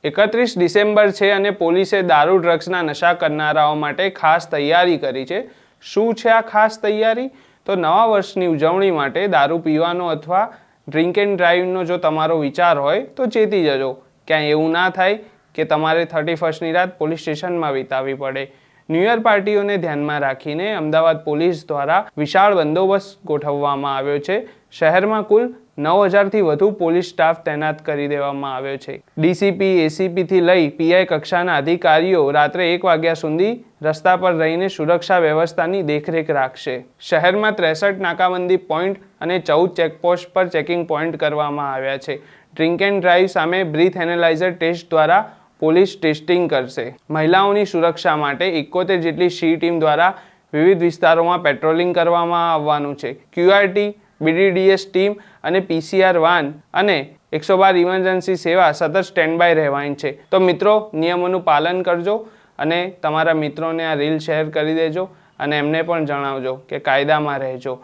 31 December છે અને પોલીસે દારૂ ડ્રગ્સના નશા કરનારાઓ માટે ખાસ તૈયારી કરી છે। શું છે આ ખાસ તૈયારી? તો નવા વર્ષની ઉજવણી માટે દારૂ પીવાનો અથવા ડ્રિંક એન્ડ ડ્રાઈવનો જો તમારો વિચાર હોય તો ચેતી જજો। ક્યાંય એવું ના થાય કે તમારે 31ની રાત પોલીસ સ્ટેશનમાં વિતાવવી પડે। ન્યૂ યર પાર્ટીઓને ધ્યાનમાં રાખીને અમદાવાદ પોલીસ દ્વારા વિશાળ બંદોબસ્ત ગોઠવવામાં આવ્યો છે। શહેરમાં કુલ 9000થી વધુ પોલીસ સ્ટાફ તૈનાત કરી દેવામાં આવ્યો છે। ડીસીપી, એસીપીથી લઈ પીઆઈ કક્ષાના અધિકારીઓ રાત્રે 1 વાગ્યા સુધી રસ્તા પર રહીને સુરક્ષા વ્યવસ્થાની દેખરેખ રાખશે। શહેરમાં 63 નાકાબંધી પોઈન્ટ અને 14 ચેકપોસ્ટ પર ચેકિંગ પોઈન્ટ કરવામાં આવ્યા છે। ડ્રિંક એન્ડ ડ્રાઈવ સામે બ્રીથ એનાલાઇઝર ટેસ્ટ દ્વારા પોલીસ ટેસ્ટિંગ કરશે। મહિલાઓની સુરક્ષા માટે 71 જેટલી સી ટીમ દ્વારા વિવિધ વિસ્તારોમાં પેટ્રોલિંગ કરવામાં આવવાનું છે। ક્યુઆરટી, બીડીડીએસ ટીમ અને પીસીઆર વાન અને 112 ઇમરજન્સી સેવા સતત સ્ટેન્ડ બાય રહેવાની છે। તો મિત્રો, નિયમોનું પાલન કરજો અને તમારા મિત્રોને આ રીલ શેર કરી દેજો અને એમને પણ જણાવજો કે કાયદામાં રહેજો।